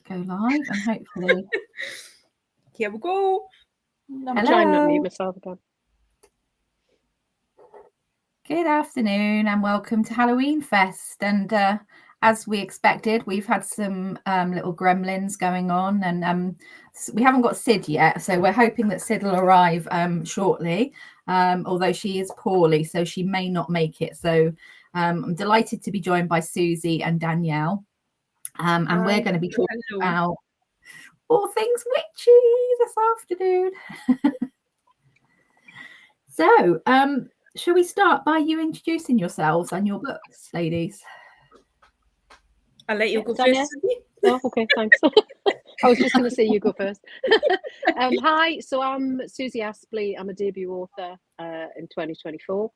go live and hopefully. Here we go. I'm trying not to mute myself again. Good afternoon and welcome to Halloween Fest. And as we expected, we've had some little gremlins going on, and we haven't got Sid yet, so we're hoping that Sid will arrive shortly, although she is poorly, so she may not make it. So I'm delighted to be joined by Suzy and Danielle, and we're going to be talking about all things witchy this afternoon. So shall we start by you introducing yourselves and your books, ladies? I'll let you go first. Oh, okay, thanks. I was just going to say you go first. Hi, so I'm Suzy Aspley. I'm a debut author in 2024.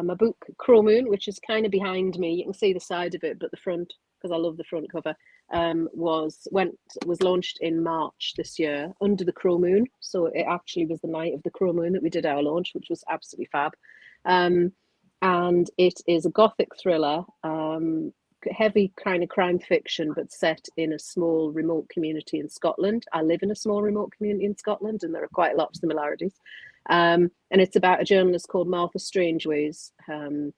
My book, Crow Moon, which is kind of behind me, you can see the side of it, but the front, because I love the front cover, was launched in March this year under the Crow Moon. So it actually was the night of the Crow Moon that we did our launch, which was absolutely fab. And it is a gothic thriller, heavy kind of crime fiction, but set in a small remote community in Scotland. I live in a small remote community in Scotland, and there are quite a lot of similarities. And it's about a journalist called Martha Strangeways, who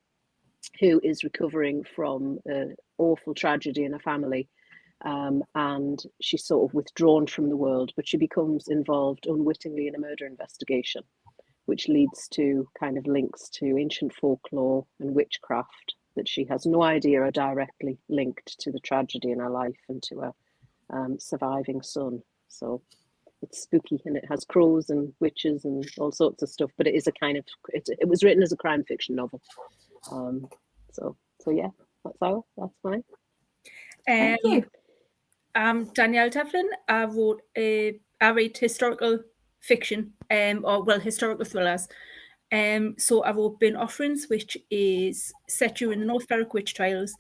is recovering from an awful tragedy in her family. And she's sort of withdrawn from the world, but she becomes involved unwittingly in a murder investigation, which leads to kind of links to ancient folklore and witchcraft that she has no idea are directly linked to the tragedy in her life and to her surviving son. So it's spooky, and it has crows and witches and all sorts of stuff, but it is a kind of, it was written as a crime fiction novel. So yeah, that's mine. Thank you. I'm Danielle Devlin. I read historical fiction, historical thrillers. So I wrote Bin Offerings, which is set during the North Berwick witch trials.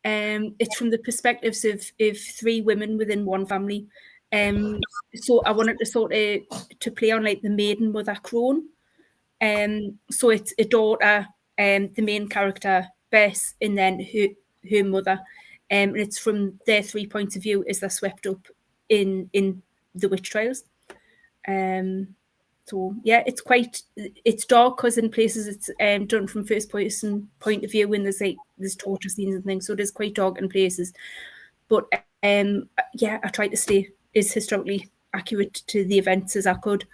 It's from the perspectives of three women within one family. So I wanted to sort of to play on like the maiden mother crone. So it's a daughter, the main character Bess, and then her mother. And it's from their 3 points of view as they're swept up in the witch trials. So yeah, it's dark because in places it's done from first person point of view, and there's torture scenes and things, so it is quite dark in places. But yeah, I tried to stay as historically accurate to the events as I could,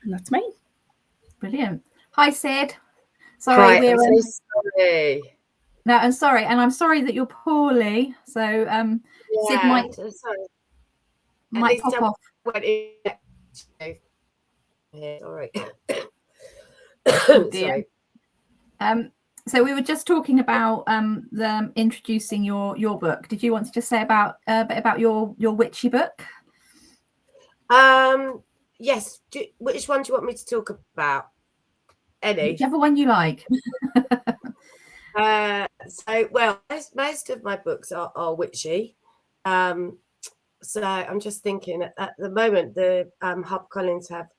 and that's mine. Brilliant. Hi, Sid. Sorry, Hi, I'm so sorry. No, I'm sorry, and I'm sorry that you're poorly. So Sid might pop off. Sorry. Sorry. So we were just talking about introducing your book. Did you want to just say a bit about your witchy book? Yes. Which one do you want me to talk about? Any? Whichever one you like. Most of my books are witchy. So I'm just thinking at the moment the HarperCollins have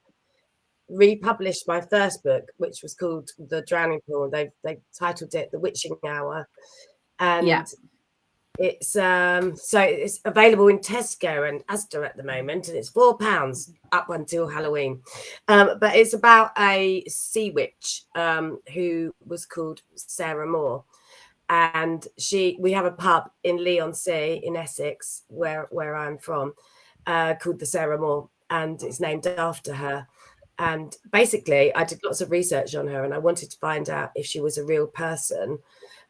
republished my first book, which was called The Drowning Pool. They titled it The Witching Hour, and it's so it's available in Tesco and Asda at the moment, and it's £4 up until Halloween. But it's about a sea witch who was called Sarah Moore, and we have a pub in Leigh-on-Sea in Essex, where I'm from, called the Sarah Moore, and it's named after her. And basically, I did lots of research on her, and I wanted to find out if she was a real person.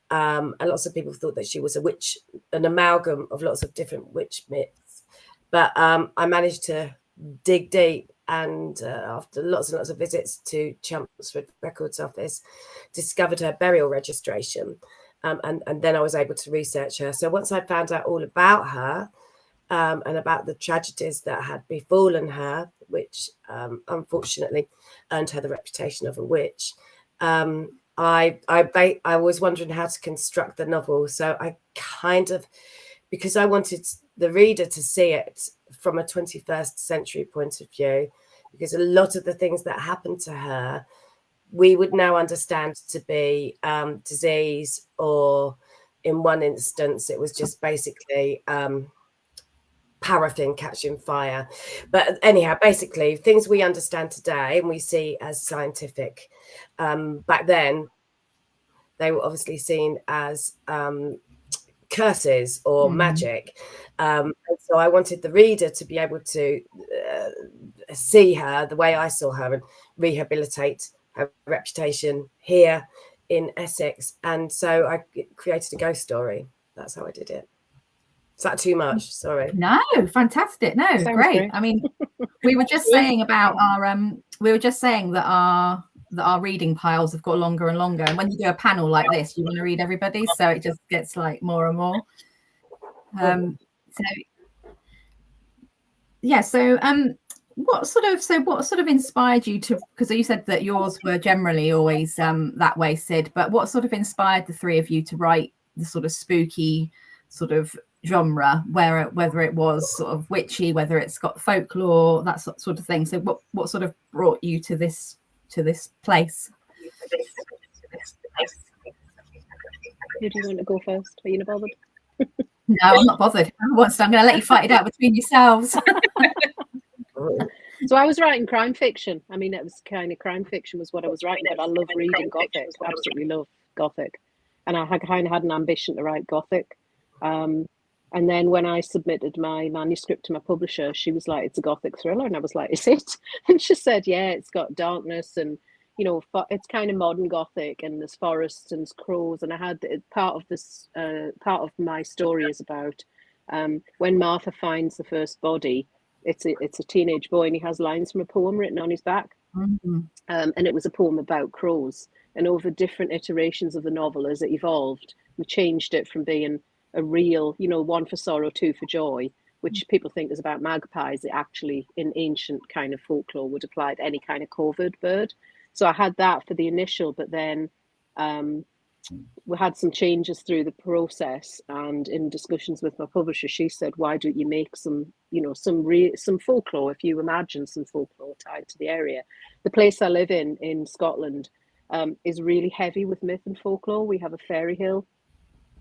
And lots of people thought that she was a witch, an amalgam of lots of different witch myths. But I managed to dig deep, and after lots and lots of visits to Chelmsford Records Office, discovered her burial registration. And then I was able to research her. So once I found out all about her, and about the tragedies that had befallen her, which unfortunately earned her the reputation of a witch, I was wondering how to construct the novel. So I kind of, because I wanted the reader to see it from a 21st century point of view, because a lot of the things that happened to her, we would now understand to be disease, or in one instance, it was just basically paraffin catching fire. But anyhow, basically things we understand today and we see as scientific, back then they were obviously seen as curses or magic. And so I wanted the reader to be able to see her the way I saw her and rehabilitate her reputation here in Essex. And so I created a ghost story. That's how I did it. Is that too much? Sorry. No, fantastic. No, great. I mean, we were just saying about our we were just saying that our reading piles have got longer and longer, and when you do a panel like this, you want to read everybody, so it just gets like more and more. So yeah, so what sort of inspired you to, because you said that yours were generally always that way, Sid, but what sort of inspired the three of you to write the sort of spooky sort of genre, whether it was sort of witchy, whether it's got folklore, that sort of thing? So what sort of brought you to this place? Who do you want to go first? Are you not bothered? No, I'm not bothered. I'm going to let you fight it out between yourselves. So I was writing crime fiction. I mean, it was kind of crime fiction was what I was writing, but I love reading Gothic. I absolutely love Gothic. And I kind of had an ambition to write Gothic. And then when I submitted my manuscript to my publisher, she was like, it's a Gothic thriller. And I was like, is it? And she said, yeah, it's got darkness and, you know, it's kind of modern Gothic, and there's forests and crows. And I had part of my story is about when Martha finds the first body. It's a teenage boy, and he has lines from a poem written on his back. And it was a poem about crows. And over different iterations of the novel, as it evolved, we changed it from being a real, you know, one for sorrow, two for joy, which people think is about magpies. It actually, in ancient kind of folklore, would apply to any kind of covert bird. So I had that for the initial, but then we had some changes through the process, and in discussions with my publisher, she said, why don't you make some, you know, some folklore, if you imagine some folklore tied to the area. The place I live in Scotland is really heavy with myth and folklore. We have a fairy hill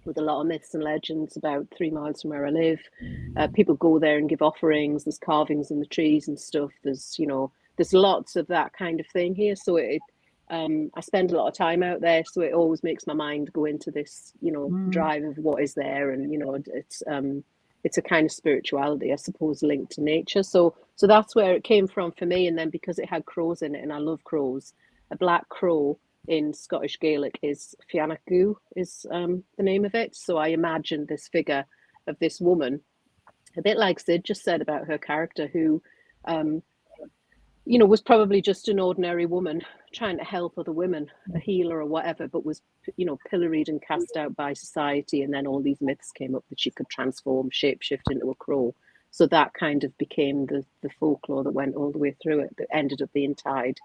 with a lot of myths and legends about 3 miles from where I live. People go there and give offerings. There's carvings in the trees and stuff. There's, you know, there's lots of that kind of thing here. So I spend a lot of time out there. So it always makes my mind go into this, you know, drive of what is there. And, you know, it's a kind of spirituality, I suppose, linked to nature. So that's where it came from for me. And then because it had crows in it, and I love crows, a black crow in Scottish Gaelic is Fiannagu is the name of it. So I imagined this figure of this woman, a bit like Sid just said about her character, who, you know, was probably just an ordinary woman trying to help other women, a healer or whatever, but was, you know, pilloried and cast out by society. And then all these myths came up that she could transform, shapeshift into a crow. So that kind of became the folklore that went all the way through it, that ended up being tied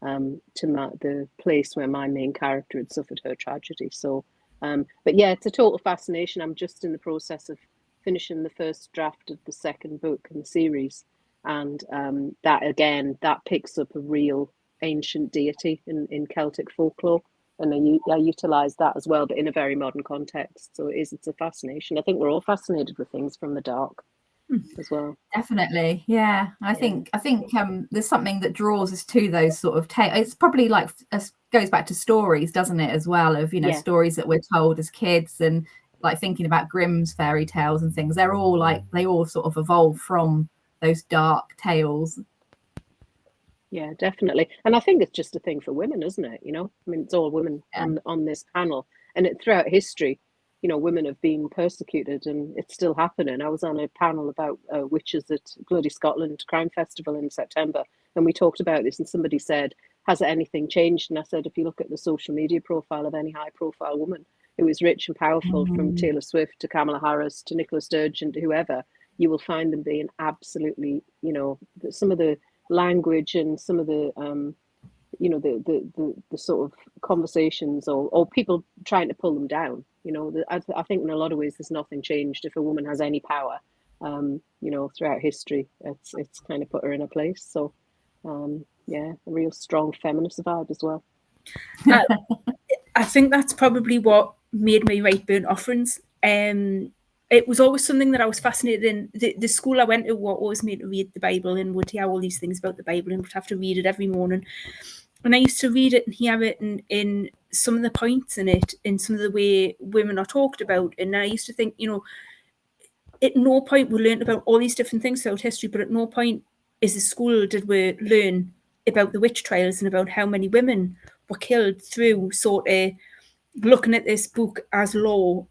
to the place where my main character had suffered her tragedy. So, but yeah, it's a total fascination. I'm just in the process of finishing the first draft of the second book in the series, and that picks up a real ancient deity in Celtic folklore, and I utilise that as well, but in a very modern context. So it's a fascination. I think we're all fascinated with things from the dark as well. Definitely, yeah. I think there's something that draws us to those sort of tales. It's probably like goes back to stories, doesn't it, as well, of, you know, stories that we're told as kids, and like thinking about Grimm's fairy tales and things. They're all like, they all sort of evolve from those dark tales. Yeah, definitely. And I think it's just a thing for women, isn't it? You know, I mean, it's all women on this panel, and throughout history, you know, women have been persecuted, and it's still happening. I was on a panel about witches at Bloody Scotland Crime Festival in September, and we talked about this, and somebody said, has anything changed? And I said, if you look at the social media profile of any high profile woman who is rich and powerful, from Taylor Swift to Kamala Harris to Nicola Sturgeon to whoever, you will find them being absolutely, you know, some of the language and some of the you know, the sort of conversations or people trying to pull them down. You know, I think in a lot of ways there's nothing changed. If a woman has any power, you know, throughout history, it's kind of put her in a place. So yeah, a real strong feminist vibe as well. I think that's probably what made me write Burnt Offerings. it was always something that I was fascinated in. The school I went to always made to read the Bible and would hear all these things about the Bible and would have to read it every morning. And I used to read it and hear it in some of the points in it, in some of the way women are talked about. And I used to think, at no point we learned about all these different things throughout history, but at no point as a school did we learn about the witch trials and about how many women were killed through sort of looking at this book as law,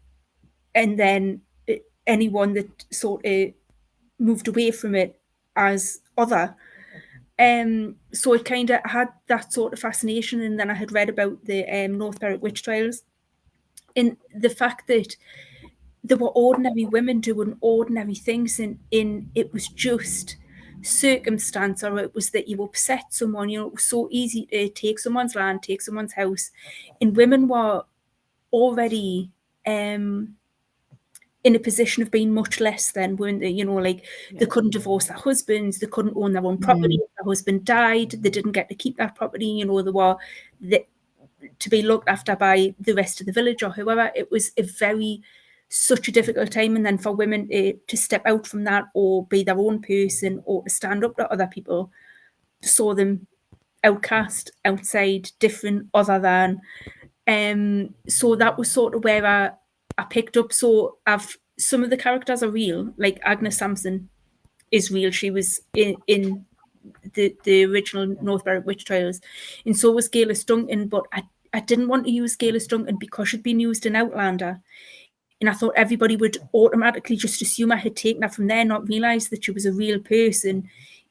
and then anyone that sort of moved away from it as other. So it kind of had that sort of fascination. And then I had read about the North Berwick witch trials, and the fact that there were ordinary women doing ordinary things, and it was just circumstance, or it was that you upset someone. It was so easy to take someone's land, take someone's house, and women were already in a position of being much less than, weren't they? They couldn't divorce their husbands, they couldn't own their own property. If their husband died, they didn't get to keep that property. They were to be looked after by the rest of the village or whoever. It was such a difficult time. And then for women to step out from that, or be their own person, or to stand up to other people, saw them outcast, outside, different, other than. So that was sort of where I picked up. So some of the characters are real, like Agnes Sampson is real. She was in the original North Berwick witch trials, and so was Galis Duncan. But I didn't want to use Galis Duncan because she'd been used in Outlander, and I thought everybody would automatically just assume I had taken her from there, not realise that she was a real person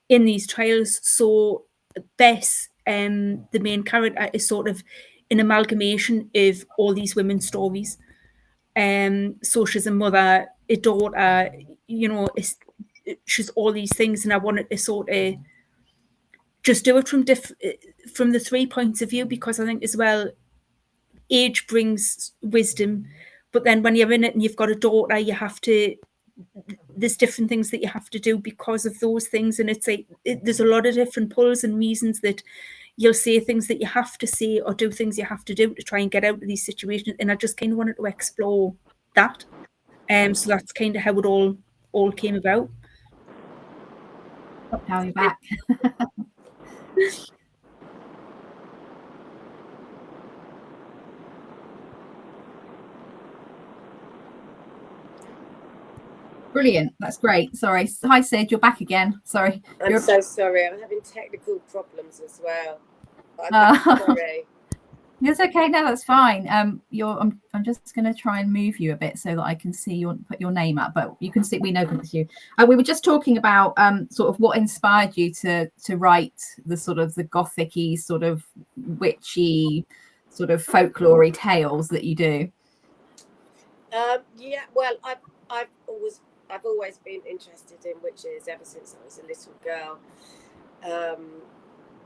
in these trials. So Bess, the main character, is sort of an amalgamation of all these women's stories. So she's a mother, a daughter, she's all these things, and I wanted to sort of just do it from the 3 points of view, because I think as well, age brings wisdom, but then when you're in it and you've got a daughter, there's different things that you have to do because of those things, and it's like there's a lot of different pulls and reasons that you'll say things that you have to say, or do things you have to do to try and get out of these situations. And I just kind of wanted to explore that. So that's kind of how it all came about. Now you're back. Brilliant. That's great. Sorry. Hi, Sid. You're back again. Sorry. I'm so sorry. I'm having technical problems as well. I'm sorry. It's okay. No, that's fine. I'm just going to try and move you a bit so that I can see you, put your name up, but you can see, we know it's you. We were just talking about sort of what inspired you to write the sort of the gothic-y, sort of witchy, sort of folklore-y tales that you do. Yeah, well, I've always been interested in witches ever since I was a little girl.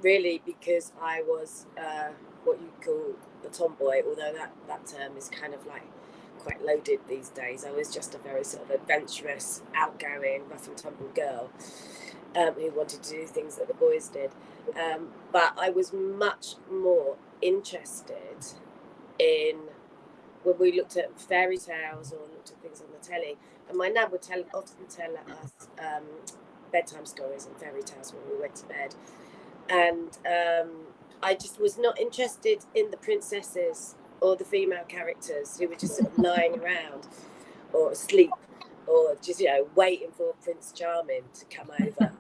Really, because I was what you call a tomboy, although that term is kind of like quite loaded these days. I was just a very sort of adventurous, outgoing, rough and tumble girl who wanted to do things that the boys did. But I was much more interested in when we looked at fairy tales or looked at things on the telly. And my nan would often tell us bedtime stories and fairy tales when we went to bed. And I just was not interested in the princesses or the female characters who were just sort of lying around or asleep or just, waiting for Prince Charming to come over.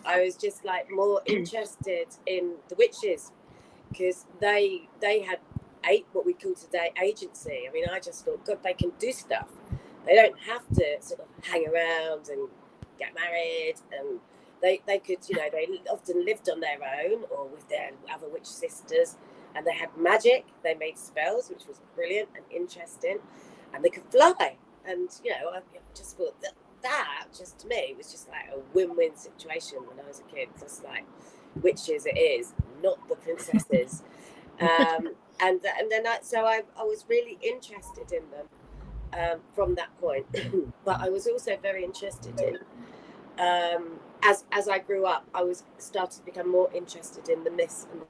I was just like more interested in the witches because they had what we call today agency. I mean, I just thought, God, they can do stuff. They don't have to sort of hang around and get married, and they could, they often lived on their own or with their other witch sisters, and they had magic. They made spells, which was brilliant and interesting, and they could fly. And I just thought that just to me was just like a win-win situation when I was a kid. Just like witches, it is not the princesses. And then I was really interested in them from that point. But I was also very interested in, as I grew up, I started to become more interested in the myths and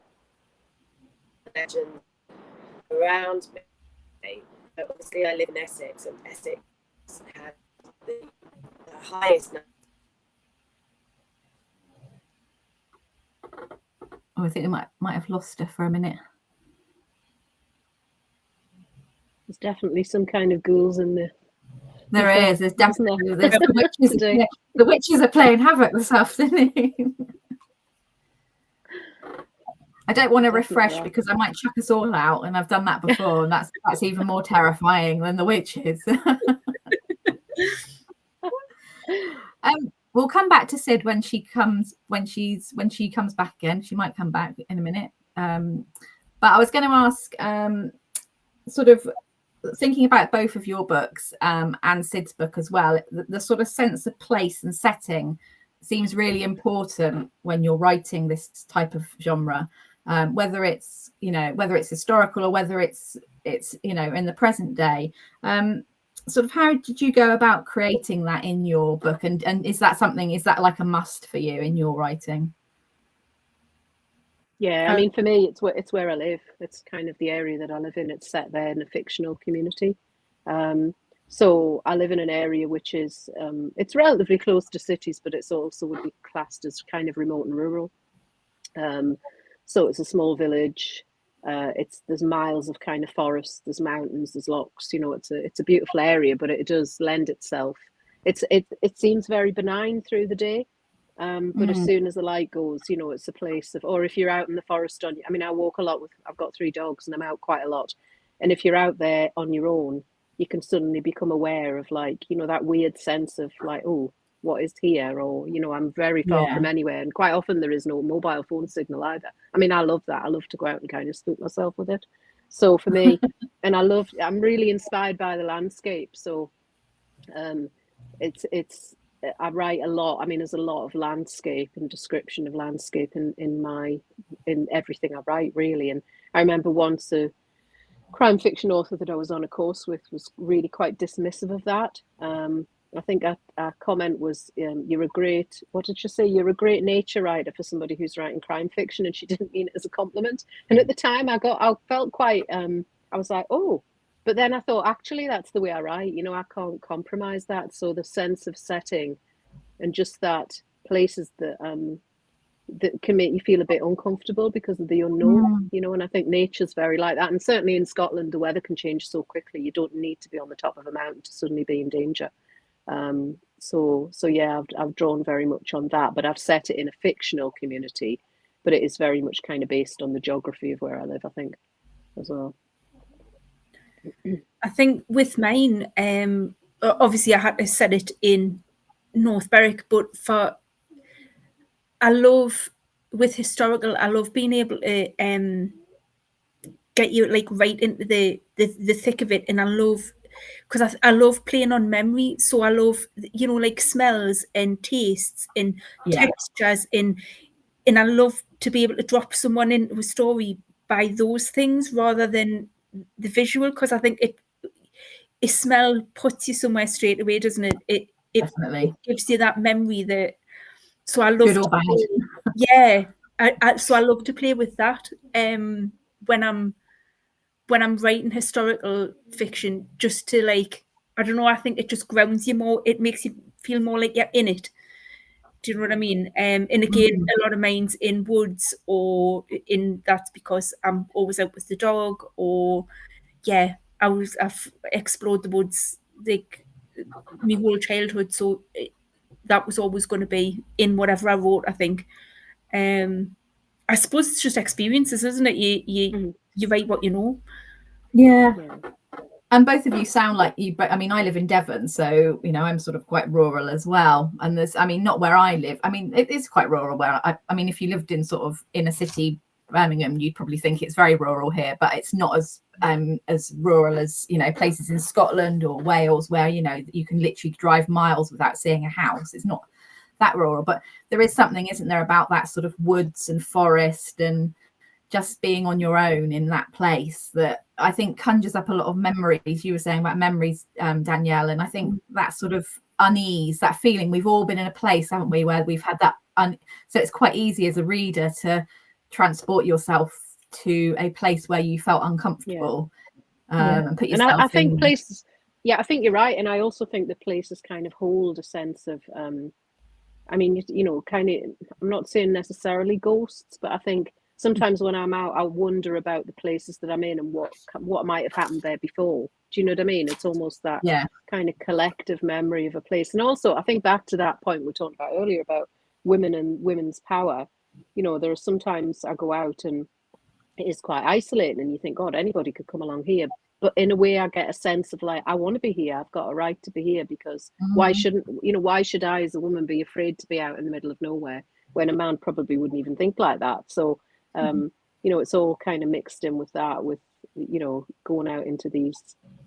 legends around me. Obviously, I live in Essex, and Essex had the highest number. Oh, I think we might have lost her for a minute. There's definitely some kind of ghouls in there. There is. There's definitely the witches. Yeah, the witches are playing havoc this afternoon. I don't want to refresh because I might chuck us all out, and I've done that before, and that's even more terrifying than the witches. We'll come back to Sid when she comes back again. She might come back in a minute. But I was going to ask, sort of thinking about both of your books and Sid's book as well, the sort of sense of place and setting seems really important when you're writing this type of genre, whether it's historical or whether it's in the present day. Sort of how did you go about creating that in your book, and is that like a must for you in your writing? Yeah, I mean, for me, it's where I live. It's kind of the area that I live in. It's set there in a fictional community. So I live in an area which is it's relatively close to cities, but it's also would be classed as kind of remote and rural. So it's a small village. There's miles of kind of forest. There's mountains. There's lochs. It's a beautiful area, but it does lend itself. It seems very benign through the day. But as soon as the light goes, it's a place of, or if you're out in the forest I walk a lot I've got 3 dogs and I'm out quite a lot. And if you're out there on your own, you can suddenly become aware of that weird sense of oh, what is here? Or, I'm very far from anywhere. And quite often there is no mobile phone signal either. I mean, I love that. I love to go out and kind of spook myself with it. So for me, and I'm really inspired by the landscape. So I write a lot. I mean, there's a lot of landscape and description of landscape in everything I write, really. And I remember once a crime fiction author that I was on a course with was really quite dismissive of that. I think our comment was, "You're a great," what did she say? "You're a great nature writer for somebody who's writing crime fiction," and she didn't mean it as a compliment. And at the time, I felt quite. I was like, "Oh." But then I thought, actually, that's the way I write. I can't compromise that. So the sense of setting and just that places that can make you feel a bit uncomfortable because of the unknown, and I think nature's very like that. And certainly in Scotland, the weather can change so quickly. You don't need to be on the top of a mountain to suddenly be in danger. So yeah, I've drawn very much on that, but I've set it in a fictional community, but it is very much kind of based on the geography of where I live, I think, as well. I think with mine, obviously I had to set it in North Berwick, but with historical, I love being able to get you right into the thick of it, and I love, because I love playing on memory. So I love smells and tastes and textures, and I love to be able to drop someone into a story by those things rather than the visual, because I think a smell puts you somewhere straight away, doesn't it? It Definitely gives you that memory that. So I love good or bad. So I love to play with that when I'm writing historical fiction, just to I don't know, I think it just grounds you more. It makes you feel more like you're in it. Do you know what I mean? And again, a lot of mine's in woods, or that's because I'm always out with the dog, or I've explored the woods my whole childhood, so that was always going to be in whatever I wrote, I think. I suppose it's just experiences, isn't it? You write what you know. Yeah. And both of you sound like you, but I mean, I live in Devon, so I'm sort of quite rural as well. And not where I live. I mean, it is quite rural where I mean, if you lived in sort of inner city Birmingham, you'd probably think it's very rural here, but it's not as rural as places in Scotland or Wales where you can literally drive miles without seeing a house. It's not that rural, but there is something, isn't there, about that sort of woods and forest and just being on your own in that place that I think conjures up a lot of memories. You were saying about memories, Danielle, and I think that sort of unease, that feeling, we've all been in a place, haven't we, where we've had that so it's quite easy as a reader to transport yourself to a place where you felt uncomfortable and put yourself I think places Yeah, I think you're right, and I also think the places kind of hold a sense of, I mean, you know, kind of. I'm not saying necessarily ghosts, but I think sometimes when I'm out, I wonder about the places that I'm in and what might have happened there before. Do you know what I mean? It's almost that kind of collective memory of a place. And also, I think back to that point we talked about earlier about women and women's power. You know, there are sometimes I go out and it is quite isolating, and you think, God, anybody could come along here. But in a way, I get a sense of like, I want to be here. I've got a right to be here, because why should I as a woman be afraid to be out in the middle of nowhere when a man probably wouldn't even think like that? So, you know, it's all kind of mixed in with that, with, you know, going out into these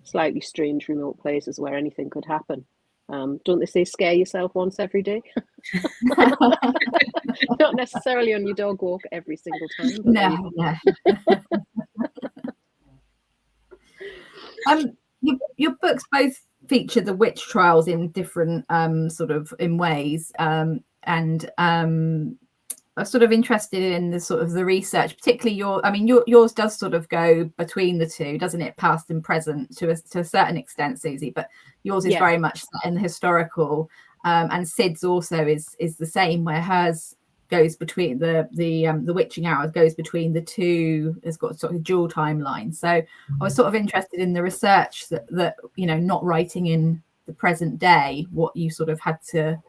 slightly strange remote places where anything could happen. Don't they say scare yourself once every day? Not necessarily on your dog walk every single time. But your books both feature the witch trials in different sort of in ways, and I'm sort of interested in the sort of the research, particularly yours does sort of go between the two, doesn't it? Past and present to a certain extent, Suzy, but yours is very much in the historical, and Sid's also is the same, where hers goes between the witching hours goes between the two. It's got sort of dual timeline. So I was sort of interested in the research that you know, not writing in the present day, what you sort of had to,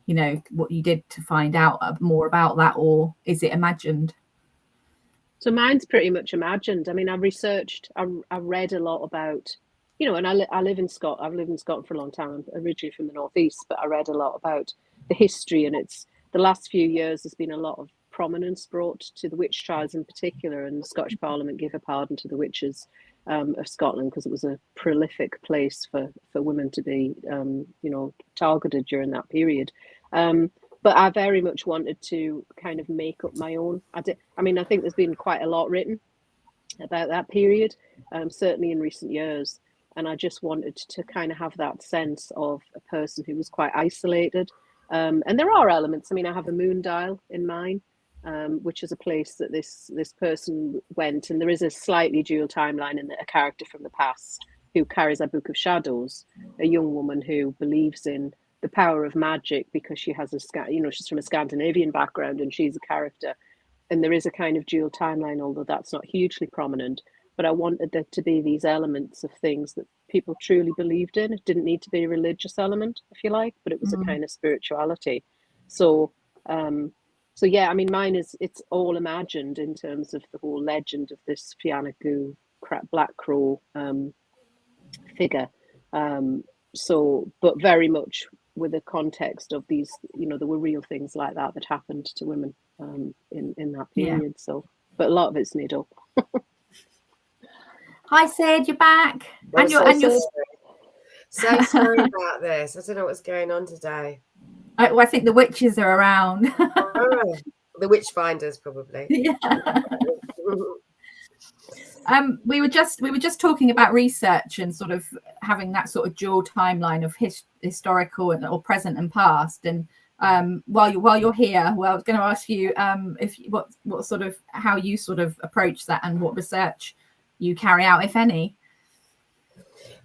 you know, what you did to find out more about that, or is it imagined? So mine's pretty much imagined. I mean, I researched, I read a lot about, you know, and I live in Scotland. I've lived in Scotland for a long time. I'm originally from the northeast, but I read a lot about the history, and it's the last few years there's been a lot of prominence brought to the witch trials in particular, and the Scottish Parliament gave a pardon to the witches of Scotland because it was a prolific place for women to be, you know, targeted during that period. But I very much wanted to kind of make up my own. I think there's been quite a lot written about that period, certainly in recent years. And I just wanted to kind of have that sense of a person who was quite isolated. And there are elements. I mean, I have a moon dial in mine, which is a place that this person went. And there is a slightly dual timeline in that a character from the past who carries a book of shadows, a young woman who believes in the power of magic because she has she's from a Scandinavian background and she's a character. And there is a kind of dual timeline, although that's not hugely prominent. But I wanted there to be these elements of things that people truly believed in. It didn't need to be a religious element, if you like, but it was a kind of spirituality. So yeah, I mean, mine it's all imagined in terms of the whole legend of this Fianna Goo Black Crow figure. But very much with the context of these, you know, there were real things like that happened to women in that period. Yeah. So, but a lot of it's made up. Hi, Sid, you're back. I'm so sorry about this. I don't know what's going on today. I think the witches are around. The witch finders, probably. Yeah. We were just talking about research and sort of having that sort of dual timeline of historical or present and past. And while you're here, well, I was going to ask you what sort of how you sort of approach that and what research you carry out, if any.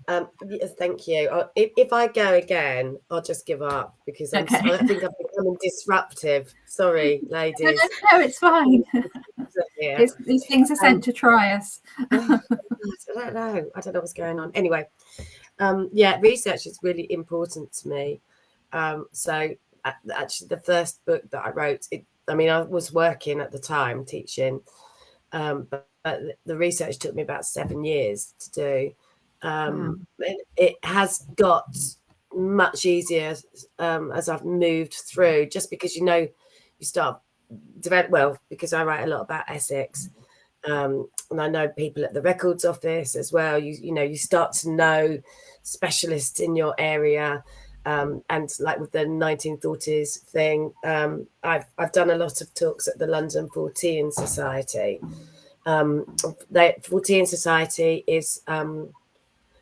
Yes, thank you. If I go again, I'll just give up because I think I'm becoming disruptive. Sorry, ladies. No, it's fine. These things are sent to try us. I don't know what's going on. Anyway, research is really important to me. So actually, the first book that I wrote, I was working at the time teaching, but the research took me about 7 years to do. It has got much easier as I've moved through, just because you start develop because I write a lot about Essex, and I know people at the records office as well. You start to know specialists in your area, and like with the 1940s thing, I've done a lot of talks at the London Fortean Society. The Fortean Society is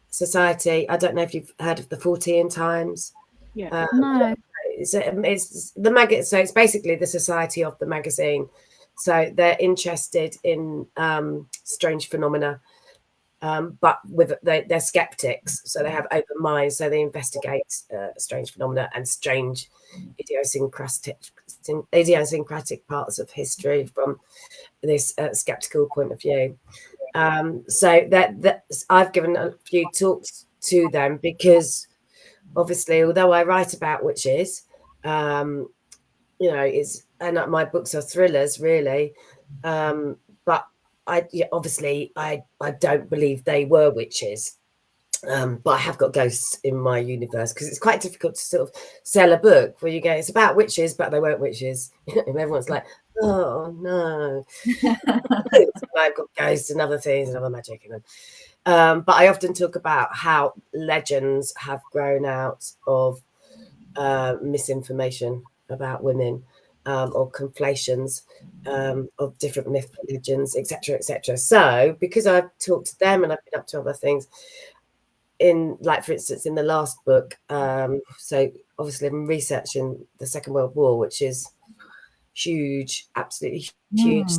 society. I don't know if you've heard of the Fortean Times. Yeah. No. It's the magazine. So it's basically the society of the magazine. So they're interested in strange phenomena. but they're skeptics, so they have open minds, so they investigate strange phenomena and strange idiosyncratic parts of history from this skeptical point of view. So that I've given a few talks to them because obviously, although I write about witches, my books are thrillers really, but I don't believe they were witches. But I have got ghosts in my universe because it's quite difficult to sort of sell a book where you go, it's about witches, but they weren't witches. And everyone's like, oh no. I've got ghosts and other things and other magic in them. But I often talk about how legends have grown out of misinformation about women, or conflations of different myth legends, etc., etc. So because I've talked to them and I've been up to other things, for instance, in the last book, so obviously I'm researching the Second World War, which is huge, absolutely huge.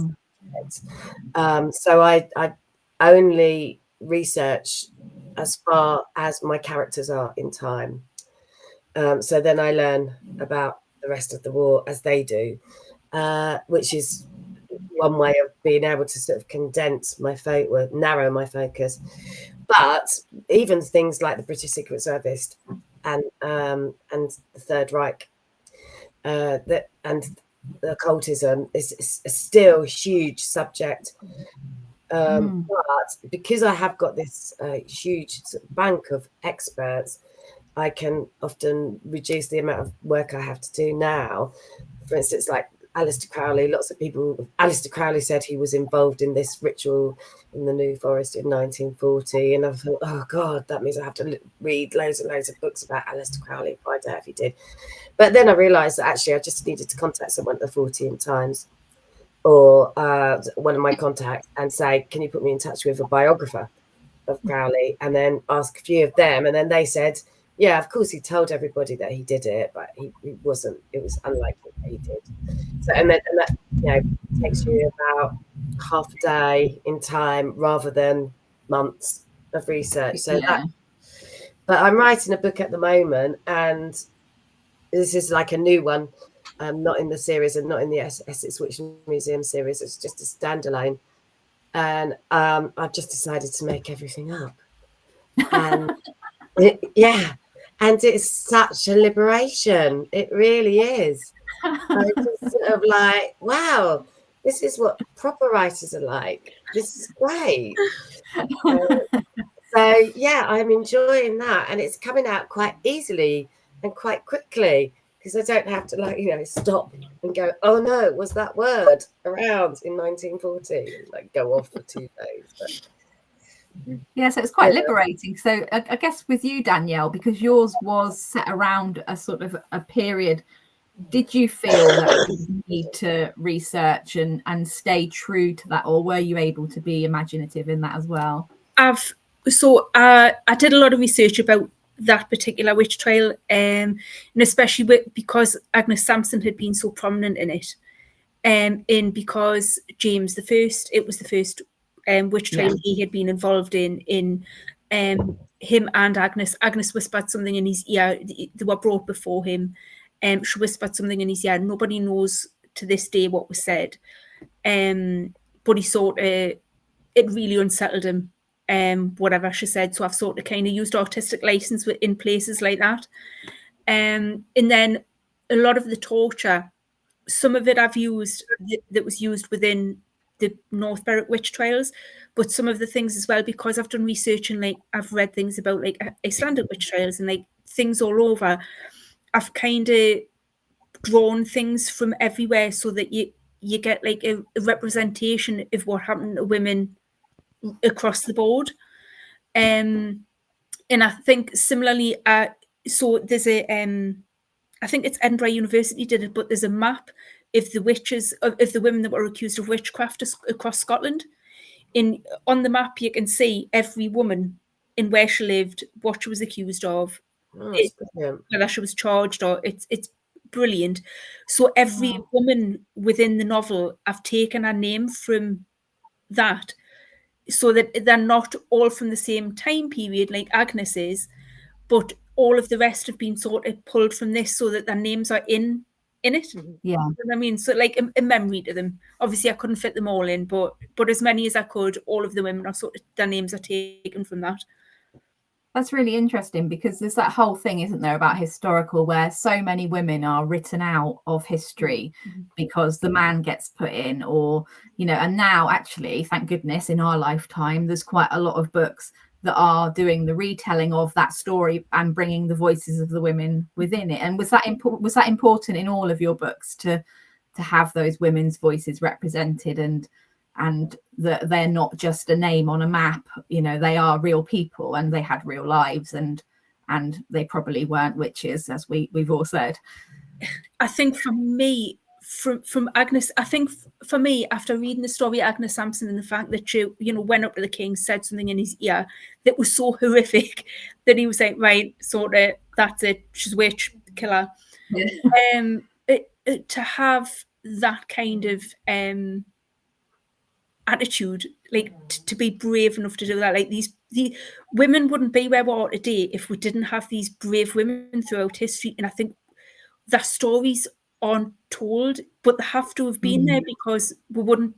So I only research as far as my characters are in time. So then I learn about the rest of the war as they do, which is one way of being able to sort of narrow my focus. But even things like the British Secret Service and the Third Reich, and the occultism is still a huge subject. But because I have got this huge bank of experts, I can often reduce the amount of work I have to do now. For instance, like Aleister Crowley, Aleister Crowley said he was involved in this ritual in the New Forest in 1940. And I thought, oh God, that means I have to read loads and loads of books about Aleister Crowley, find out if he did. But then I realised that actually I just needed to contact someone at the 14 Times or one of my contacts and say, can you put me in touch with a biographer of Crowley? And then ask a few of them. And then they said, yeah, of course, he told everybody that he did it, but he wasn't. It was unlikely that he did. So, and that takes you about half a day in time rather than months of research. So but I'm writing a book at the moment, and this is like a new one, not in the series and not in the Essex Witch Museum series. It's just a standalone, and I've just decided to make everything up, and and it's such a liberation. It really is. I just sort of like, wow, this is what proper writers are like. This is great. So yeah, I'm enjoying that, and it's coming out quite easily and quite quickly because I don't have to stop and go, oh no, was that word around in 1940? And go off for 2 days. But yeah, so it's quite liberating. So I guess with you, Danielle, because yours was set around a sort of a period, did you feel that you need to research and stay true to that, or were you able to be imaginative in that as well? I did a lot of research about that particular witch trial, and especially because Agnes Sampson had been so prominent in it, and because James I, it was the first witch trial he had been involved in. Him and Agnes whispered something in his ear. They were brought before him. She whispered something in his ear. Nobody knows to this day what was said. But he thought it really unsettled him, whatever she said. So I've sort of kind of used artistic license in places like that. And then a lot of the torture, some of it I've used that was used within the North Berwick witch trials, but some of the things as well, because I've done research and I've read things about Icelandic witch trials and things all over. I've kind of drawn things from everywhere so that you get a representation of what happened to women across the board. And I think similarly, so there's I think it's Edinburgh University did it, but there's a map of the witches, of the women that were accused of witchcraft across Scotland. On the map, you can see every woman in where she lived, what she was accused of, whether she was charged, or it's brilliant. So every woman within the novel, I've taken a name from that so that they're not all from the same time period like Agnes is, but all of the rest have been sort of pulled from this so that their names are in it. Yeah. You know what I mean? So like a memory to them. Obviously I couldn't fit them all in, but as many as I could, all of the women are sort of, their names are taken from that. That's really interesting, because there's that whole thing, isn't there, about historical, where so many women are written out of history because the man gets put in, or, you know, and now actually, thank goodness, in our lifetime, there's quite a lot of books that are doing the retelling of that story and bringing the voices of the women within it. And was that important in all of your books to have those women's voices represented, and that they're not just a name on a map? You know, they are real people and they had real lives, and they probably weren't witches, as we've all said. I think for me, from Agnes, I think for me, after reading the story of Agnes Sampson and the fact that she, you know, went up to the king, said something in his ear that was so horrific that he was like, right, sort of, that's it, she's a witch, kill her. Yeah. To have that kind of attitude, like to be brave enough to do that, like the women wouldn't be where we are today if we didn't have these brave women throughout history. And I think their stories aren't told, but they have to have been there, because we wouldn't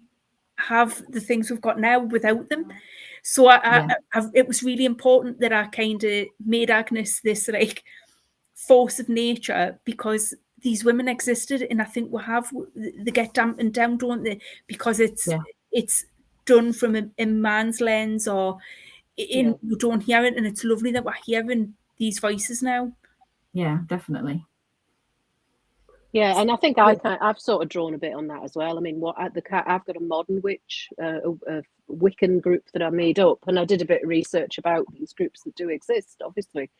have the things we've got now without them. So it was really important that I kind of made Agnes this like force of nature, because these women existed, and I think they get dampened down, don't they, because it's done from a man's lens, or we don't hear it, and it's lovely that we're hearing these voices now. Yeah, definitely. Yeah, and I think I've sort of drawn a bit on that as well. I mean, I've got a modern witch, a Wiccan group that I made up, and I did a bit of research about these groups that do exist, obviously.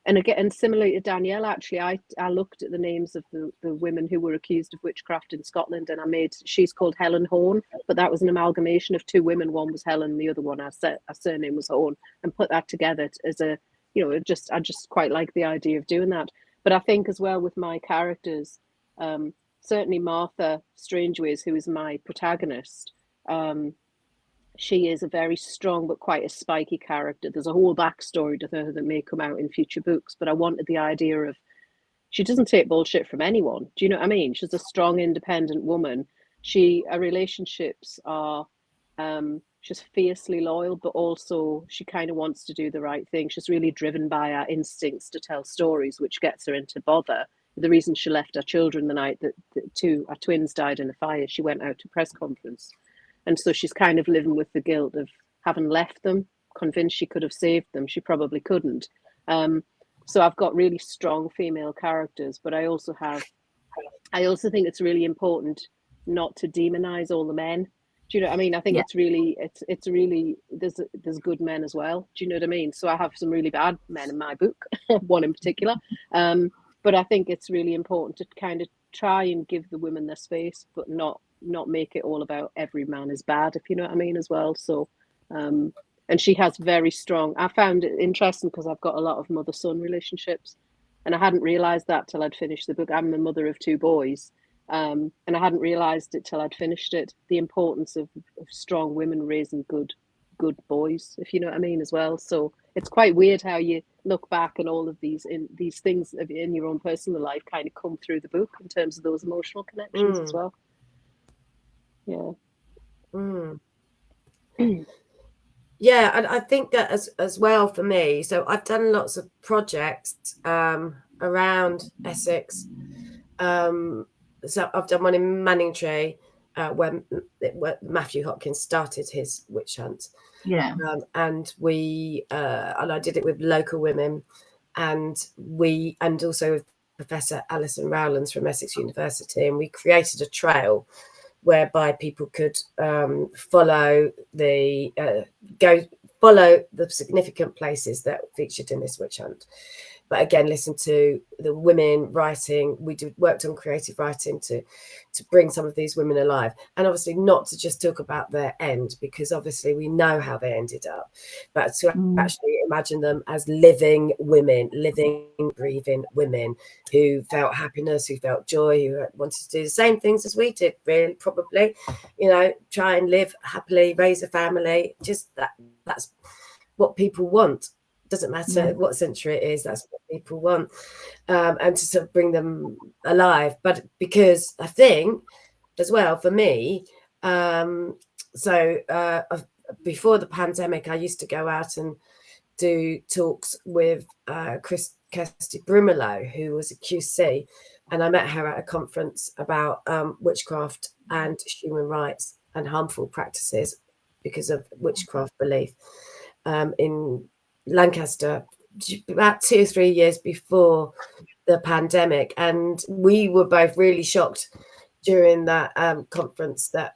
And again, similarly to Danielle, actually, I looked at the names of the women who were accused of witchcraft in Scotland, and she's called Helen Horn, but that was an amalgamation of two women. One was Helen, the other one, her surname was Horn, and put that together as a, you know, I just quite like the idea of doing that. But I think as well with my characters, certainly Martha Strangeways, who is my protagonist, she is a very strong but quite a spiky character. There's a whole backstory to her that may come out in future books, but I wanted the idea of, she doesn't take bullshit from anyone. Do you know what I mean? She's a strong, independent woman. Her relationships are, she's fiercely loyal, but also she kind of wants to do the right thing. She's really driven by her instincts to tell stories, which gets her into bother. The reason she left her children the night that her twins died in a fire, she went out to a press conference. And so she's kind of living with the guilt of having left them, convinced she could have saved them. She probably couldn't. So I've got really strong female characters, but I also think it's really important not to demonize all the men. Do you know what I mean? I think it's really there's good men as well. Do you know what I mean? So I have some really bad men in my book, one in particular. But I think it's really important to kind of try and give the women their space, but not make it all about every man is bad, if you know what I mean, as well. So and she has very strong, I found it interesting because I've got a lot of mother-son relationships, and I hadn't realized that till I'd finished the book. I'm the mother of two boys. And I hadn't realized it till I'd finished it, the importance of strong women raising good boys, if you know what I mean, as well. So it's quite weird how you look back and all of these things in your own personal life kind of come through the book in terms of those emotional connections as well. Yeah, and I think that as well for me. So I've done lots of projects around Essex. So I've done one in Manningtree where Matthew Hopkins started his witch hunt. Yeah. And I did it with local women, and also with Professor Alison Rowlands from Essex University, and we created a trail whereby people could follow the significant places that featured in this witch hunt. but again, listen to the women writing. We worked on creative writing to bring some of these women alive, and obviously not to just talk about their end, because obviously we know how they ended up, but to actually imagine them as living women, living, breathing women who felt happiness, who felt joy, who wanted to do the same things as we did, really, probably, try and live happily, raise a family. Just that's what people want. Doesn't matter what century it is, that's what people want, and to sort of bring them alive. But because I think as well, for me, before the pandemic, I used to go out and do talks with Kirsty Brumelow, who was a QC, and I met her at a conference about witchcraft and human rights and harmful practices because of witchcraft belief in Lancaster, about 2 or 3 years before the pandemic. And we were both really shocked during that conference that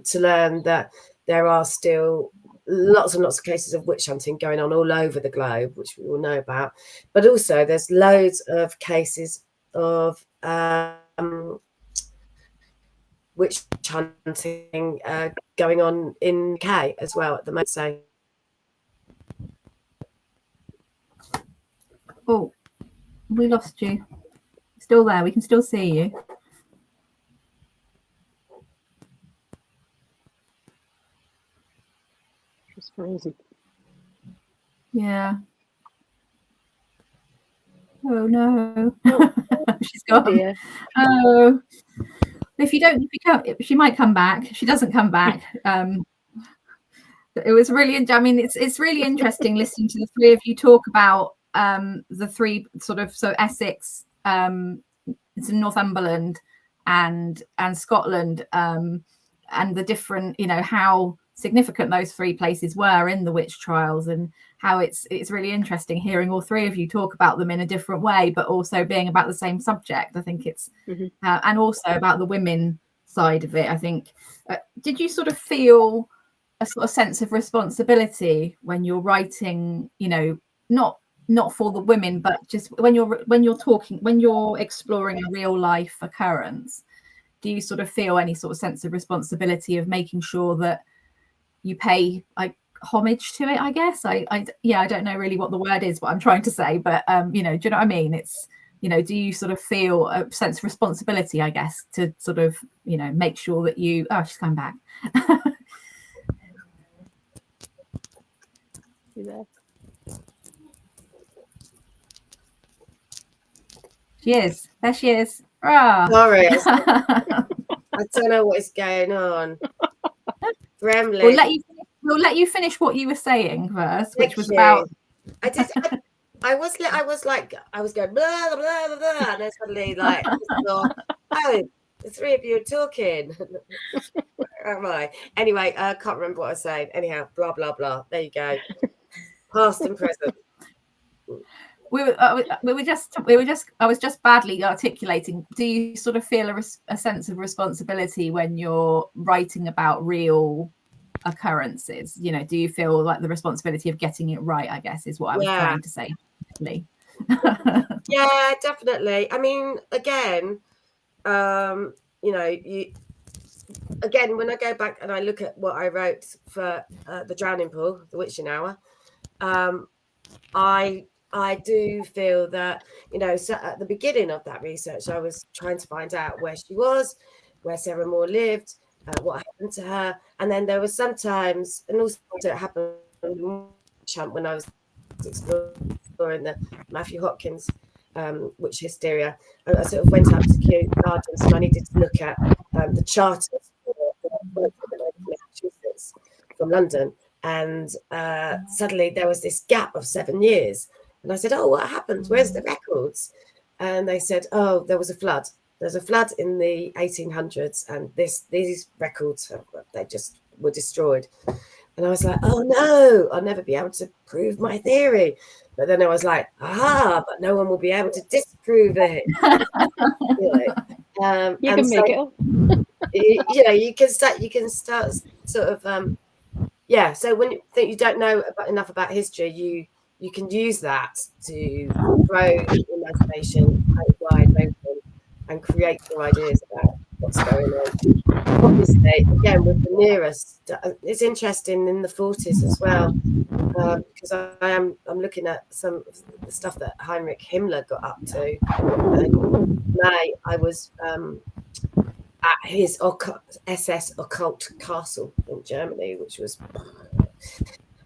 to learn that there are still lots and lots of cases of witch hunting going on all over the globe, which we all know about. But also there's loads of cases of witch hunting going on in UK as well at the moment. So oh, we lost you. Still there, we can still see you. She's frozen. Yeah. Oh no. She's gone. Oh dear. Oh. If you she might come back. She doesn't come back. It was really, I mean, it's really interesting listening to the three of you talk about the three sort of, so Essex, it's in Northumberland and Scotland, and the different, how significant those three places were in the witch trials, and how it's really interesting hearing all three of you talk about them in a different way, but also being about the same subject. I think it's and also about the women side of it. I think did you sort of feel a sort of sense of responsibility when you're writing, not for the women, but just when you're exploring a real life occurrence? Do you sort of feel any sort of sense of responsibility of making sure that you pay homage to it? I guess I don't know really what the word is, what I'm trying to say, but do you know what I mean? It's, do you sort of feel a sense of responsibility, I guess, to sort of, make sure that you, she's coming back. You there? She is. There she is. Ah. Sorry, I don't know what is going on. Gremlin. We'll let you finish what you were saying first, which was about. I was going blah blah blah blah, and then suddenly thought, oh, the three of you are talking. Where am I? Anyway, I can't remember what I was saying. Anyhow, blah blah blah. There you go. Past and present. I was just badly articulating. Do you sort of feel a sense of responsibility when you're writing about real occurrences? Do you feel like the responsibility of getting it right, I guess, is what I was trying to say. Yeah, definitely. I mean, again, again, when I go back and I look at what I wrote for the Drowning Pool, the Witching Hour, I do feel that, so at the beginning of that research, I was trying to find out where she was, where Sarah Moore lived, what happened to her. And then there was sometimes, and also it happened when I was exploring the Matthew Hopkins witch hysteria. I sort of went up to Kew Gardens and I needed to look at the charters for Massachusetts from London. And suddenly there was this gap of 7 years. And I said, oh, what happened? Where's the records? And they said, oh, there was a flood. There's a flood in the 1800s, and these records, they just were destroyed. And I was like, oh, no, I'll never be able to prove my theory. But then I was like, but no one will be able to disprove it. You can make it up. You can start sort of, so when you think you don't know enough about history, you can use that to grow your imagination wide open and create your ideas about what's going on. Obviously, again, with the nearest, it's interesting in the 40s as well, because I'm looking at some of the stuff that Heinrich Himmler got up to. In May, I was at his SS occult castle in Germany, which was,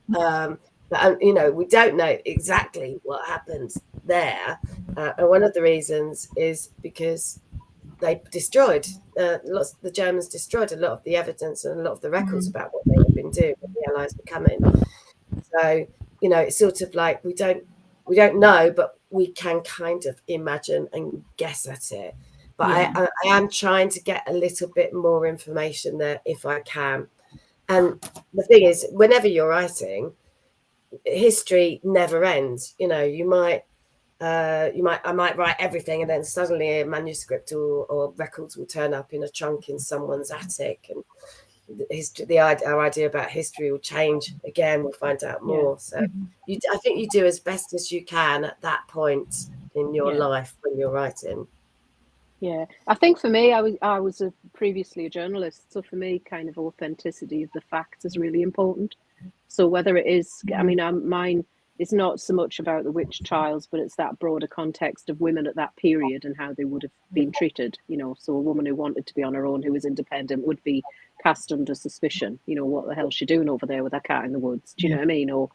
but you know, we don't know exactly what happened there, and one of the reasons is because they destroyed the Germans destroyed a lot of the evidence and a lot of the records about what they had been doing when the Allies were coming. So, you know, it's sort of like we don't know, but we can kind of imagine and guess at it. But I am trying to get a little bit more information there if I can. And the thing is, whenever you're writing, history never ends. You know, I might write everything, and then suddenly a manuscript or records will turn up in a trunk in someone's attic, and our idea about history will change again. We'll find out more. So I think you do as best as you can at that point in your life when you're writing. Yeah, I think for me, I was previously a journalist, so for me, kind of authenticity of the facts is really important. So whether it is, I mean, mine is not so much about the witch trials, but it's that broader context of women at that period and how they would have been treated. You know, so a woman who wanted to be on her own, who was independent, would be cast under suspicion. You know, what the hell's she doing over there with that cat in the woods? Do you know what I mean? Or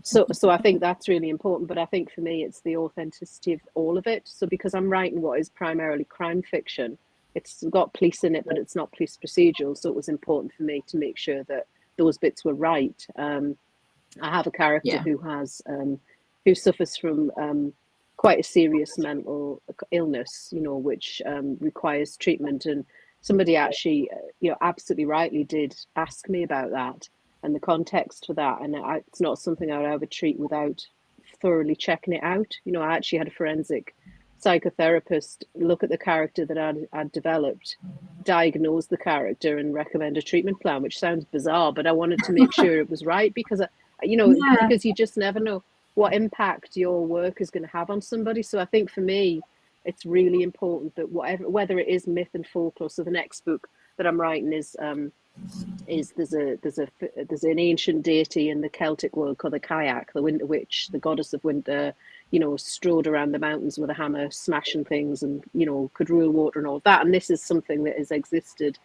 so I think that's really important. But I think for me, it's the authenticity of all of it. So because I'm writing what is primarily crime fiction, it's got police in it, but it's not police procedural. So it was important for me to make sure that those bits were right. I have a character who has who suffers from quite a serious mental illness, you know, which requires treatment. And somebody actually, you know, absolutely rightly did ask me about that and the context for that. And it's not something I would ever treat without thoroughly checking it out. You know, I actually had a forensic psychotherapist look at the character that I'd developed, diagnose the character and recommend a treatment plan, which sounds bizarre, but I wanted to make sure it was right because, you know, because you just never know what impact your work is going to have on somebody. So I think for me, it's really important that whether it is myth and folklore. So the next book that I'm writing is there's an ancient deity in the Celtic world called the Kayak, the Winter Witch, the goddess of winter, you know, strode around the mountains with a hammer, smashing things, and, you know, could rule water and all that. And this is something that has existed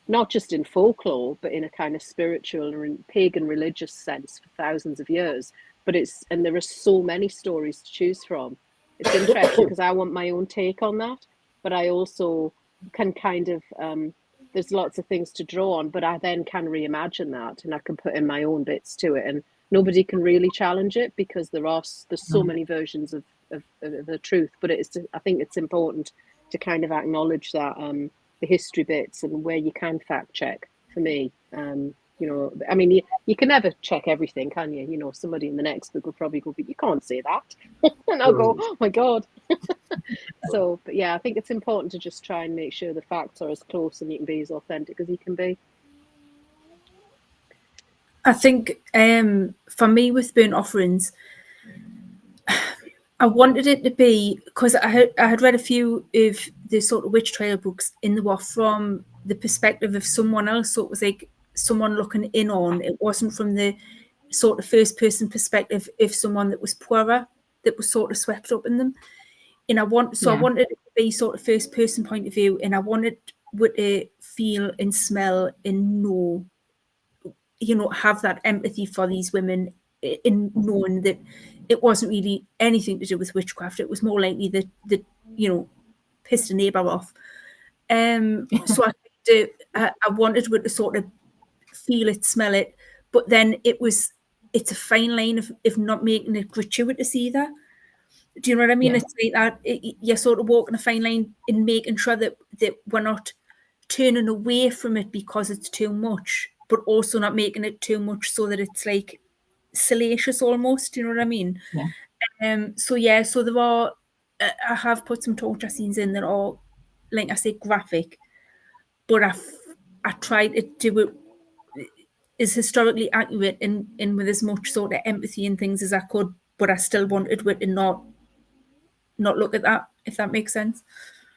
not just in folklore, but in a kind of spiritual or in pagan religious sense for thousands of years. But there are so many stories to choose from. It's interesting because I want my own take on that, but I also can kind of there's lots of things to draw on, but I then can reimagine that and I can put in my own bits to it, and nobody can really challenge it because there's so many versions of the truth. But I think it's important to kind of acknowledge that the history bits and where you can fact check. For me, you know, I mean, you can never check everything, can you? You know, somebody in the next book will probably go, but you can't say that, and I'll go, oh my god. So, but yeah, I think it's important to just try and make sure the facts are as close and you can be as authentic as you can be. I think for me with Burnt Offerings, I wanted it to be, because I had read a few of the sort of witch trial books in the war from the perspective of someone else. So it was like someone looking in on. It wasn't from the sort of first person perspective of someone that was poorer, that was sort of swept up in them. And I wanted it to be sort of first person point of view, and I wanted to feel and smell and know, you know, have that empathy for these women in knowing that it wasn't really anything to do with witchcraft. It was more likely that you know, pissed a neighbour off. So I wanted to sort of feel it, smell it, but then it's a fine line of not making it gratuitous either. Do you know what I mean? It's like that you're sort of walking a fine line in making sure that we're not turning away from it because it's too much, but also not making it too much so that it's like salacious almost. Do you know what I mean? So there are. I have put some torture scenes in that are, like I say, graphic, but I tried to do it is historically accurate and with as much sort of empathy and things as I could, but I still wanted to not look at that, if that makes sense.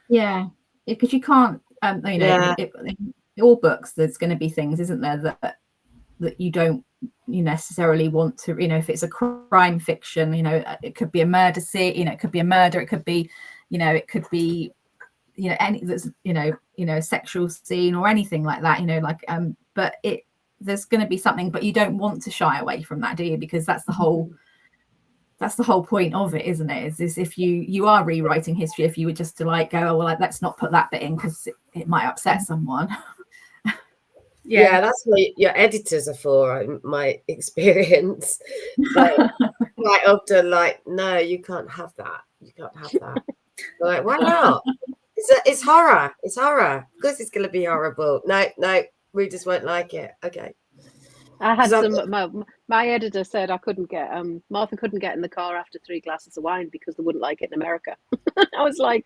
Yeah, because you can't, you know, in all books there's going to be things, isn't there, that you don't necessarily want to, you know, if it's a crime fiction, you know, it could be a murder scene, you know, it could be a murder, it could be, you know, it could be, you know, any that's, you know, a sexual scene or anything like that, you know, like but there's going to be something, but you don't want to shy away from that, do you? Because that's the whole point of it, isn't it? Is if you are rewriting history, if you were just to like go, oh well, like, let's not put that bit in because it might upset someone. Yeah, that's what your editors are for, in my experience. But quite often, like, no, you can't have that. You can't have that. Like, why not? It's horror. It's horror. Of course, it's going to be horrible. No, readers won't like it. Okay. I had my editor said I couldn't get Martha couldn't get in the car after 3 glasses of wine because they wouldn't like it in America. I was like,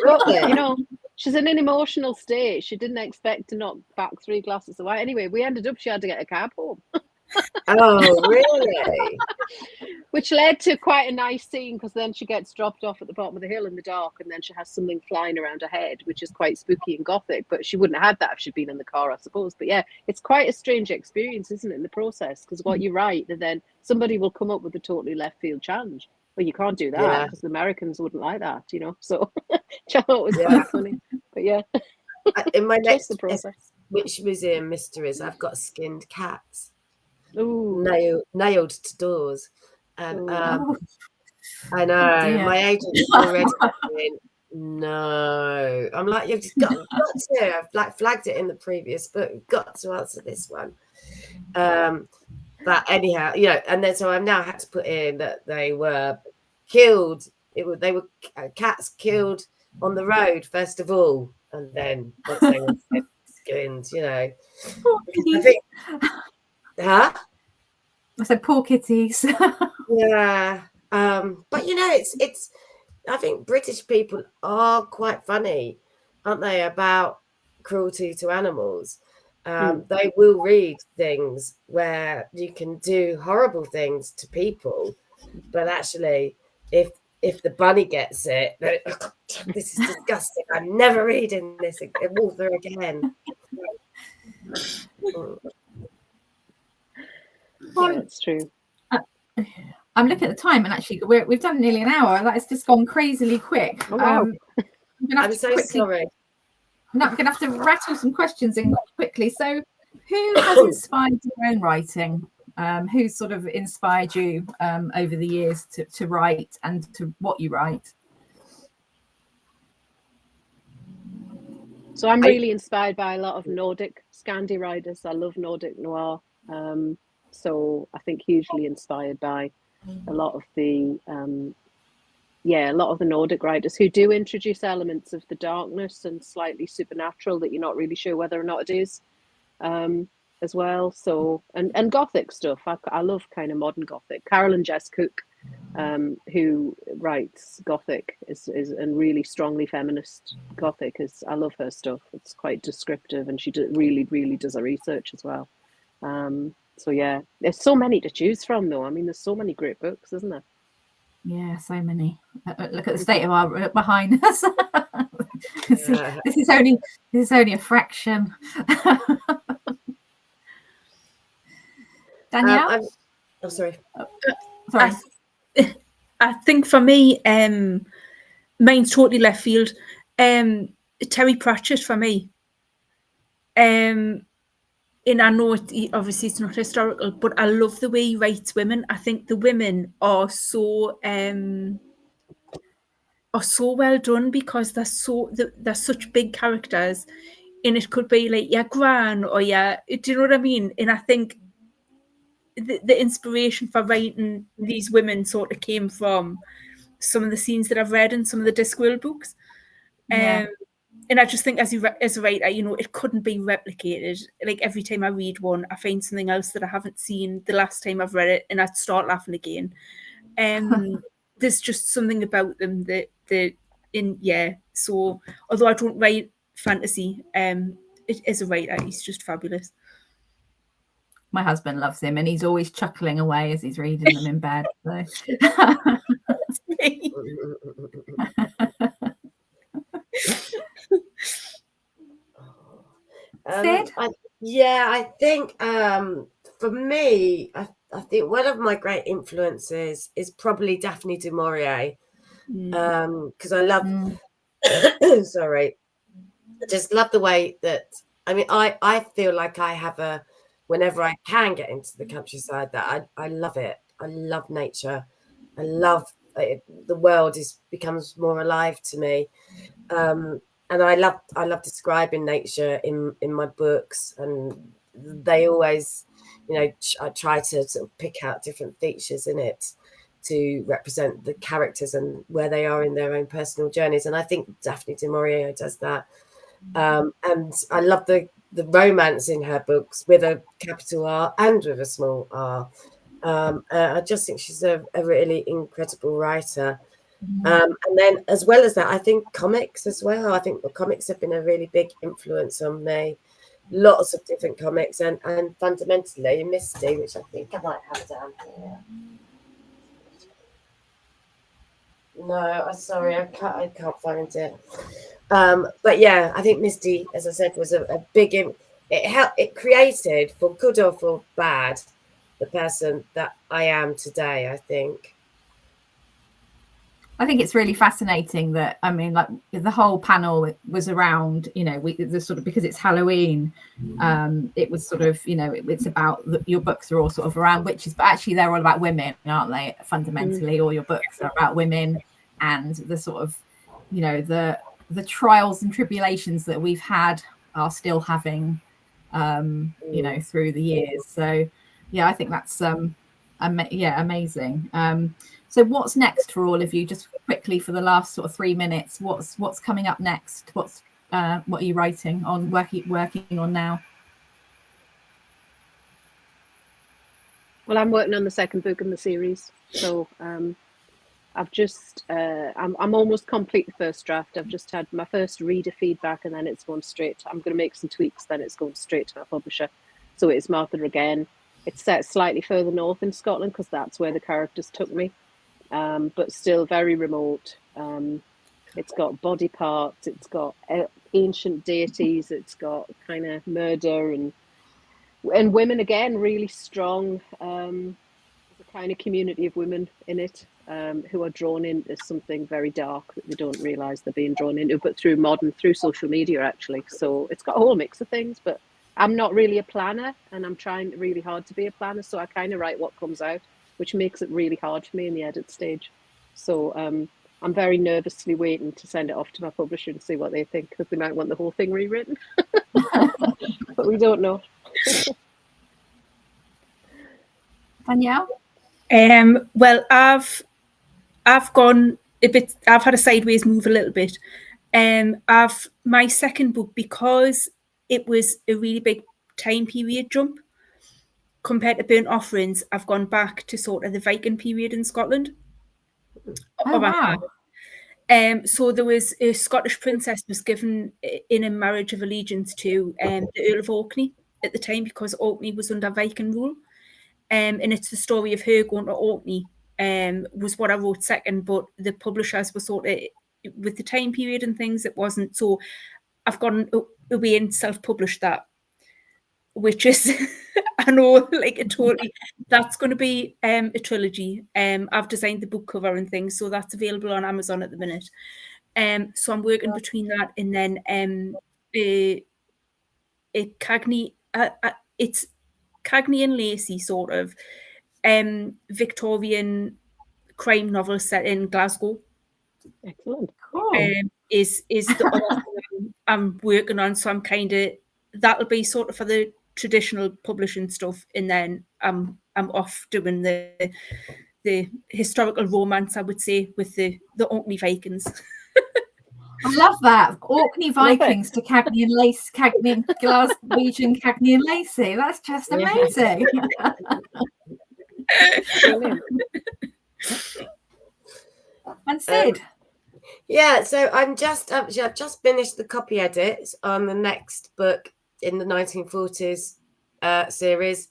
well, you know, she's in an emotional state. She didn't expect to knock back 3 glasses of wine. Anyway, we ended up, she had to get a cab home. Oh, really? Which led to quite a nice scene, because then she gets dropped off at the bottom of the hill in the dark, and then she has something flying around her head, which is quite spooky and gothic. But she wouldn't have had that if she'd been in the car, I suppose. But yeah, it's quite a strange experience, isn't it, in the process? Because what you write, and then somebody will come up with a totally left field challenge. Well, you can't do that because the Americans wouldn't like that, you know. So which I thought was quite funny. But yeah, in my next the process. Witch Museum mysteries, I've got skinned cats. Ooh. Nailed to doors. And I know my agent's already saying, no. I'm like, you've just got to. I've like flagged it in the previous book. You've got to answer this one. But anyhow, you know, and then so I've now had to put in that they were killed. They were cats killed on the road first of all, and then once they were skinned, you know. I think, huh? I said poor kitties. Yeah. But you know, it's I think British people are quite funny, aren't they, about cruelty to animals. They will read things where you can do horrible things to people, but actually if the bunny gets it, this is disgusting. I'm never reading this author again. Yeah, it's true. I'm looking at the time, and actually we've done nearly an hour. That has just gone crazily quick. Oh, wow. I'm so sorry. I'm going to have to rattle some questions in quickly. So who has inspired your own writing? Who sort of inspired you over the years to write and to what you write? So I'm really inspired by a lot of Nordic Scandi writers. I love Nordic noir. So I think hugely inspired by a lot of the Nordic writers who do introduce elements of the darkness and slightly supernatural that you're not really sure whether or not it is, as well. So and Gothic stuff. I love kind of modern Gothic. Carolyn Jess Cook, who writes Gothic is and really strongly feminist Gothic. I love her stuff. It's quite descriptive, and she really does her research as well. So yeah, there's so many to choose from, though. I mean, there's so many great books, isn't there? Yeah, so many. Look at the state of our behind us. This is only a fraction. Danielle? Sorry. Sorry. I think for me, mine's totally left field. Terry Pratchett for me. And I know obviously it's not historical, but I love the way he writes women. I think the women are so well done because they're such big characters, and it could be like your gran or do you know what I mean? And I think the inspiration for writing these women sort of came from some of the scenes that I've read in some of the Discworld books. And I just think as a writer, you know, it couldn't be replicated. Like every time I read one, I find something else that I haven't seen the last time I've read it, and I'd start laughing again. There's just something about them So although I don't write fantasy, as a writer, he's just fabulous. My husband loves him, and he's always chuckling away as he's reading them in bed. So. Sid? I think for me, I think one of my great influences is probably Daphne du Maurier, because I love sorry, I just love the way that, I mean, I feel like I have whenever I can get into the countryside, that I love it. I love nature. I love it. The world becomes more alive to me. And I love describing nature in my books, and they always, I try to sort of pick out different features in it to represent the characters and where they are in their own personal journeys. And I think Daphne du Maurier does that. And I love the romance in her books with a capital R and with a small r. I just think she's a really incredible writer. And then, as well as that, I think comics as well. I think the comics have been a really big influence on me. Lots of different comics, and fundamentally Misty, which I think I might have down here. No, I'm sorry, I can't find it. But yeah, I think Misty, as I said, was a big. It created, for good or for bad, the person that I am today. I think it's really fascinating that, I mean, like the whole panel was around, the sort of, because it's Halloween, it was sort of, it's about your books are all sort of around witches, but actually they're all about women, aren't they? Fundamentally, all your books are about women and the sort of, the trials and tribulations that we've had are still having, through the years. So, yeah, I think that's amazing. So what's next for all of you? Just quickly for the last sort of 3 minutes, what's coming up next? What are you writing on, working on now? Well, I'm working on the second book in the series, so I've just I'm almost complete the first draft. I've just had my first reader feedback, and then it's going straight. I'm going to make some tweaks, then it's going straight to my publisher. So it's Martha again. It's set slightly further north in Scotland because that's where the characters took me. But still very remote. It's got body parts, it's got ancient deities, it's got kind of murder and women again, really strong. There's a kind of community of women in it who are drawn into something very dark that they don't realise they're being drawn into, but through social media actually. So it's got a whole mix of things, but I'm not really a planner, and I'm trying really hard to be a planner, so I kind of write what comes out, which makes it really hard for me in the edit stage. So I'm very nervously waiting to send it off to my publisher and see what they think, because they might want the whole thing rewritten. But we don't know. Danielle? Well, I've gone a bit. I've had a sideways move a little bit. My second book, because it was a really big time period jump compared to Burnt Offerings, I've gone back to sort of the Viking period in Scotland. Oh, wow. So there was a Scottish princess was given in a marriage of allegiance to the Earl of Orkney at the time, because Orkney was under Viking rule. And it's the story of her going to Orkney was what I wrote second, but the publishers were sort of, with the time period and things, it wasn't. So I've gone away and self-published that, which is, I know, like a totally, that's going to be a trilogy. I've designed the book cover and things, so that's available on Amazon at the minute. So I'm working between that and then Cagney, it's Cagney and Lacey sort of Victorian crime novel set in Glasgow. Excellent. Cool. Is the other thing I'm working on. So I'm kind of, that'll be sort of for the traditional publishing stuff, and then I'm off doing the historical romance, I would say, with the Orkney Vikings. I love that. Orkney Vikings to Cagney and Lacey, Cagney, Glaswegian, Cagney and Lacey. That's just amazing. Brilliant. And Sid? Yeah, so I've just finished the copy edits on the next book in the 1940s series.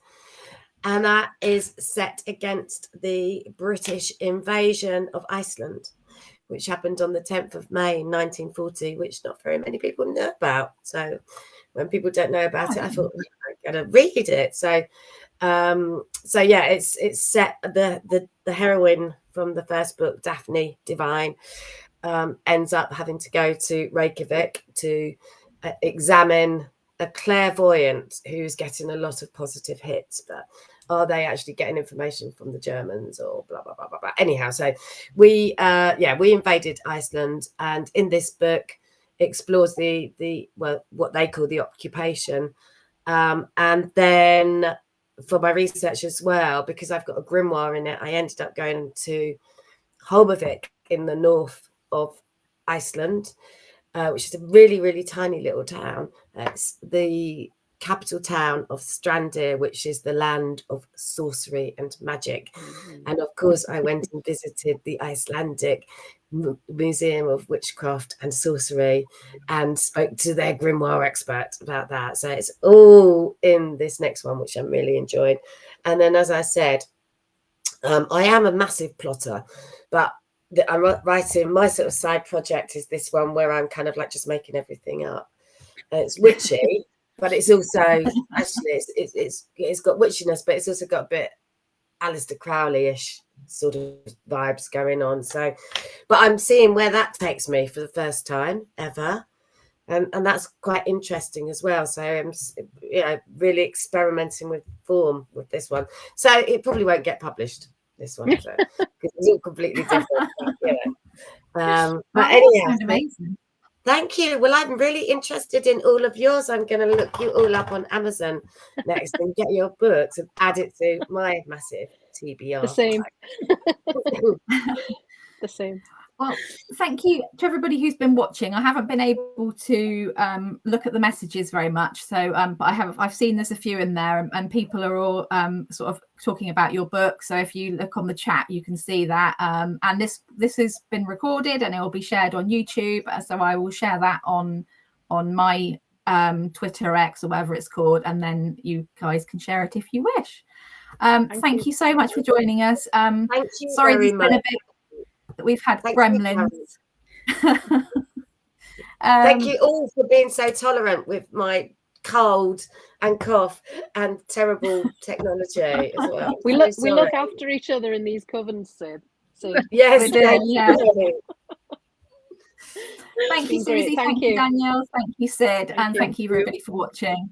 and that is set against the British invasion of Iceland, which happened on the 10th of May 1940, which not very many people know about. So when people don't know about it, I thought I'm going to read it. So yeah, it's set, the heroine from the first book, Daphne Divine, ends up having to go to Reykjavik to examine a clairvoyant who's getting a lot of positive hits, but are they actually getting information from the Germans or blah blah blah blah blah. Anyhow, so we invaded Iceland, and in this book explores the what they call the occupation, and then for my research as well, because I've got a grimoire in it, I ended up going to Holmavik in the north of Iceland, which is a really, really tiny little town. It's the capital town of Strandir, which is the land of sorcery and magic. And of course, I went and visited the Icelandic Museum of Witchcraft and Sorcery and spoke to their grimoire expert about that. So it's all in this next one, which I'm really enjoying. And then, as I said, I am a massive plotter, but I'm writing, my sort of side project is this one where I'm kind of like just making everything up. It's witchy, but it's also actually it's got witchiness, but it's also got a bit Aleister Crowley-ish sort of vibes going on. So, but I'm seeing where that takes me for the first time ever, and that's quite interesting as well. So I'm really experimenting with form with this one. So it probably won't get published, this one, because it's all completely different. But anyhow, amazing. Thank you. Well, I'm really interested in all of yours. I'm going to look you all up on Amazon next and get your books and add it to my massive TBR. The same. The same. Well, thank you to everybody who's been watching. I haven't been able to look at the messages very much, so but I've seen there's a few in there, and people are all sort of talking about your book. So if you look on the chat, you can see that. And this has been recorded and it will be shared on YouTube. So I will share that on my Twitter, X, or whatever it's called, and then you guys can share it if you wish. Thank you so much for joining us. Thank you sorry, very there's much. been a bit. We've had gremlins. Thank you all for being so tolerant with my cold and cough and terrible technology as well. We look after each other in these covens, Sid. So yes, thank you. Thank Thank you, Suzy. Thank you, Danielle. Thank you, Sid. And thank you, everybody, for watching.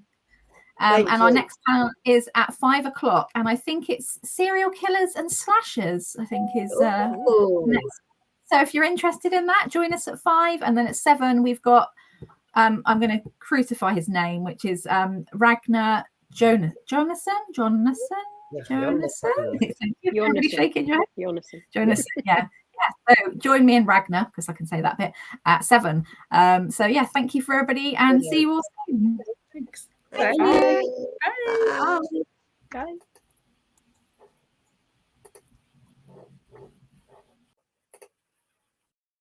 And our next panel is at 5 o'clock, and I think it's serial killers and slashers. I think is next. So if you're interested in that, join us at 5, and then at 7 we've got. I'm going to crucify his name, which is Ragnar Jonasson. You're shaking your head. Jonasson. Yeah. So join me and Ragnar, because I can say that bit, at 7. So yeah, thank you for everybody, and see you all soon. Thanks. Thank Bye. you. Bye. Bye. Bye.